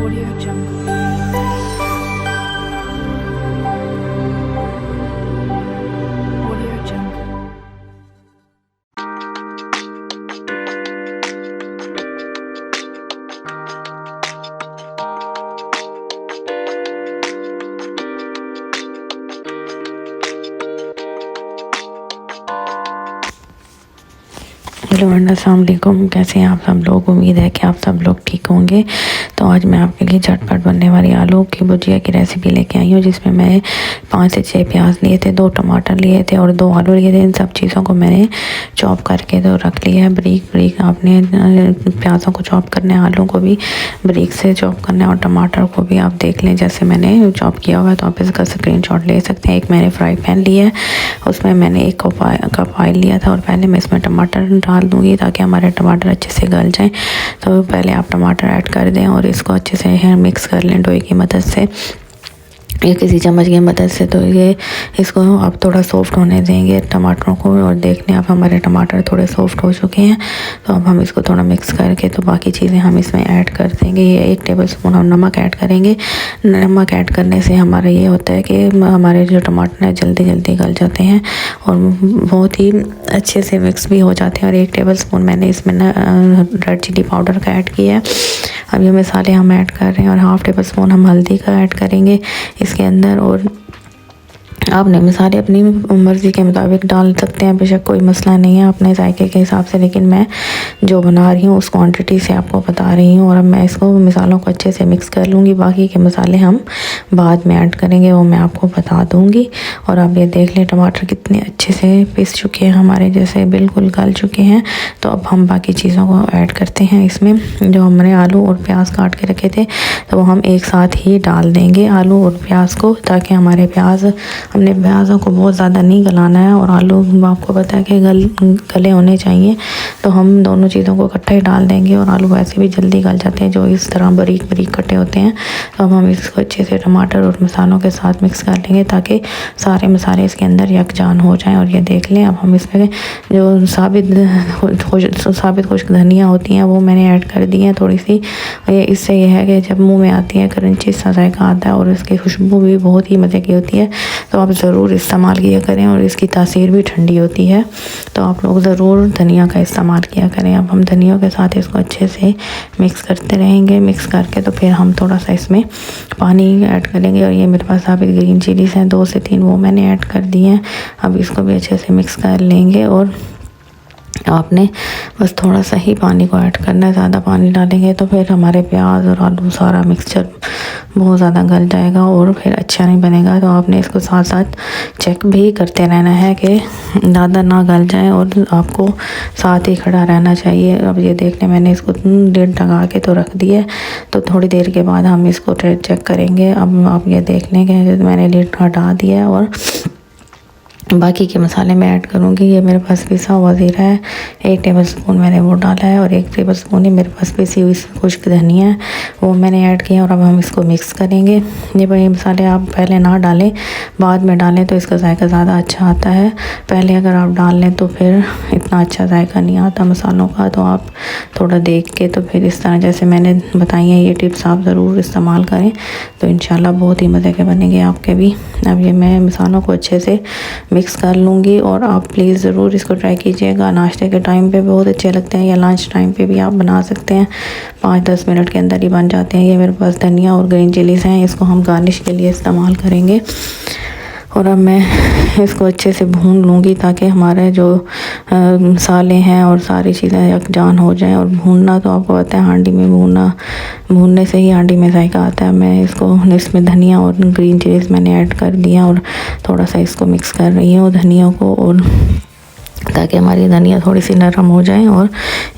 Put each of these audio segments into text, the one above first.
Audio Jungle. Audio Jungle. Hello and अस्सलाम वालेकुम। कैसे हैं आप सब लोग? उम्मीद है कि आप सब लोग ठीक होंगे। तो आज मैं आपके लिए झटपट बनने वाली आलू की भुजिया की रेसिपी लेके आई हूँ, जिसमें मैं 5 से 6 प्याज लिए थे, 2 टमाटर लिए थे और 2 आलू लिए थे। इन सब चीज़ों को मैंने चॉप करके तो रख लिया है बारीक बारीक। आपने प्याज़ों को चॉप करना है, आलू को भी बारीक से चॉप करना है और टमाटर को भी आप देख लें जैसे मैंने चॉप किया हुआ है, तो आप इसका स्क्रीनशॉट ले सकते हैं। एक मैंने फ्राई पैन लिया है, उसमें मैंने 1 कप ऑयल लिया था और पहले मैं इसमें टमाटर डाल दूंगी ताकि हमारे टमाटर अच्छे से गल जाएं। तो पहले आप टमाटर ऐड कर दें और इसको अच्छे से मिक्स कर लें डोई की मदद से या किसी चम्मच की मदद से। तो ये इसको आप थोड़ा सॉफ्ट होने देंगे टमाटरों को, और देख लें आप हमारे टमाटर थोड़े सॉफ्ट हो चुके हैं। तो अब हम इसको थोड़ा मिक्स करके तो बाकी चीज़ें हम इसमें ऐड कर देंगे। ये 1 टेबलस्पून हम नमक ऐड करेंगे। नमक ऐड करने से हमारा ये होता है कि हमारे जो टमाटर हैं जल्दी जल्दी गल जाते हैं और बहुत ही अच्छे से मिक्स भी हो जाते हैं। और 1 टेबलस्पून मैंने इसमें रेड चिली पाउडर का ऐड किया है। अब ये मसाले हम ऐड कर रहे हैं और 1/2 टेबलस्पून हम हल्दी का ऐड करेंगे इसके अंदर। और आपने मसाले अपनी मर्ज़ी के मुताबिक डाल सकते हैं, बेशक कोई मसला नहीं है अपने जायके के हिसाब से, लेकिन मैं जो बना रही हूँ उस क्वांटिटी से आपको बता रही हूँ। और अब मैं इसको मसालों को अच्छे से मिक्स कर लूँगी। बाकी के मसाले हम बाद में ऐड करेंगे, वो मैं आपको बता दूँगी। और अब ये देख लें टमाटर कितने अच्छे से पिस चुके हैं हमारे, जैसे बिल्कुल गल चुके हैं। तो अब हम बाकी चीज़ों को ऐड करते हैं इसमें। जो हमने आलू और प्याज काट के रखे थे तो वो हम एक साथ ही डाल देंगे, आलू और प्याज को, ताकि हमारे हमने प्याज़ों को बहुत ज़्यादा नहीं गलाना है और आलू आपको पता है कि गले होने चाहिए। तो हम दोनों चीज़ों को इकट्ठा ही डाल देंगे और आलू वैसे भी जल्दी गल जाते हैं जो इस तरह बारीक बारीक कटे होते हैं। तो अब हम इसको अच्छे से टमाटर और मसालों के साथ मिक्स कर लेंगे ताकि सारे मसाले इसके अंदर यकजान हो जाएं। और ये देख लें अब हम इसमें जो साबित खुश्क धनिया होती हैं वो मैंने ऐड कर दी है थोड़ी सी। इससे यह है कि जब मुँह में आती है क्रंची सा जायका आता है और इसकी खुशबू भी बहुत ही मज़े की होती है। तो आप ज़रूर इस्तेमाल किया करें और इसकी तासीर भी ठंडी होती है। तो आप लोग ज़रूर धनिया का इस्तेमाल किया करें। अब हम धनिया के साथ इसको अच्छे से मिक्स करते रहेंगे। मिक्स करके तो फिर हम थोड़ा सा इसमें पानी ऐड करेंगे। और ये मेरे पास साबित ग्रीन चिलीज़ हैं 2 से 3, वो मैंने ऐड कर दी हैं। अब इसको भी अच्छे से मिक्स कर लेंगे और आपने बस थोड़ा सा ही पानी को ऐड करना है। ज़्यादा पानी डालेंगे तो फिर हमारे प्याज और आलू सारा मिक्सचर बहुत ज़्यादा गल जाएगा और फिर अच्छा नहीं बनेगा। तो आपने इसको साथ साथ चेक भी करते रहना है कि ज़्यादा ना गल जाए और आपको साथ ही खड़ा रहना चाहिए। अब ये देख लें मैंने इसको लिड लगा के तो रख दिया है। तो थोड़ी देर के बाद हम इसको चेक करेंगे। अब आप ये देख लें कि मैंने लिड हटा दिया है और बाकी के मसाले मैं ऐड करूँगी। ये मेरे पास पिसा हुआ ज़ीरा है, 1 टेबलस्पून मैंने वो डाला है और 1 टेबलस्पून ही मेरे पास पिसी हुई खुश्क धनिया है, वो मैंने ऐड किया। और अब हम इसको मिक्स करेंगे। ये मसाले आप पहले ना डालें, बाद में डालें तो इसका जायका ज़्यादा अच्छा आता है। पहले अगर आप डाल लें तो फिर इतना अच्छा जायका नहीं आता मसालों का। तो आप थोड़ा देख के तो फिर इस तरह जैसे मैंने बताई है ये टिप्स आप ज़रूर इस्तेमाल करें, तो इंशाल्लाह बहुत ही मज़े के बनेंगे आपके भी। अब ये मैं मसालों को अच्छे से मिक्स कर लूँगी और आप प्लीज़ ज़रूर इसको ट्राई कीजिएगा। नाश्ते के टाइम पे बहुत अच्छे लगते हैं या लंच टाइम पे भी आप बना सकते हैं। 5-10 मिनट के अंदर ही बन जाते हैं। ये मेरे पास धनिया और ग्रीन चिलीज़ हैं, इसको हम गार्निश के लिए इस्तेमाल करेंगे। और अब मैं इसको अच्छे से भून लूँगी ताकि हमारे जो मसाले हैं और सारी चीज़ें यकजान हो जाएं। और भूनना तो आपको पता है हांडी में भूनने से ही हांडी में जायका आता है। मैं इसमें धनिया और ग्रीन चिलीज़ मैंने ऐड कर दिया और थोड़ा सा इसको मिक्स कर रही हूँ धनिया को, और ताकि हमारी धनिया थोड़ी सी नरम हो जाए और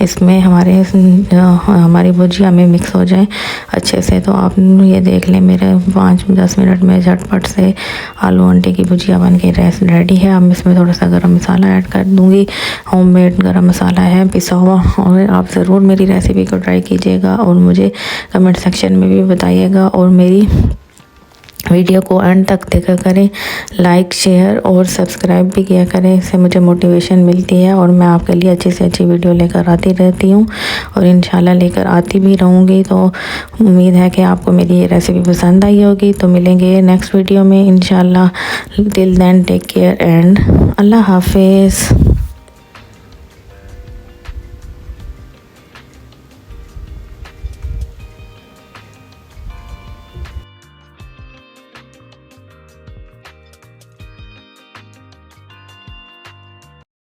इसमें हमारी भुजिया में मिक्स हो जाए अच्छे से। तो आप ये देख लें मेरे 5-10 मिनट में झटपट से आलू अंडे की भुजिया बन के रेडी है। अब इसमें थोड़ा सा गरम मसाला ऐड कर दूँगी, होममेड गरम मसाला है पिसा हुआ। और आप ज़रूर मेरी रेसिपी को ट्राई कीजिएगा और मुझे कमेंट सेक्शन में भी बताइएगा। और मेरी वीडियो को एंड तक देखा करें, लाइक शेयर और सब्सक्राइब भी किया करें, इससे मुझे मोटिवेशन मिलती है और मैं आपके लिए अच्छी से अच्छी वीडियो लेकर आती रहती हूँ और इंशाल्लाह लेकर आती भी रहूँगी। तो उम्मीद है कि आपको मेरी ये रेसिपी पसंद आई होगी। तो मिलेंगे नेक्स्ट वीडियो में इंशाल्लाह। Till then take care and Allah हाफिज़।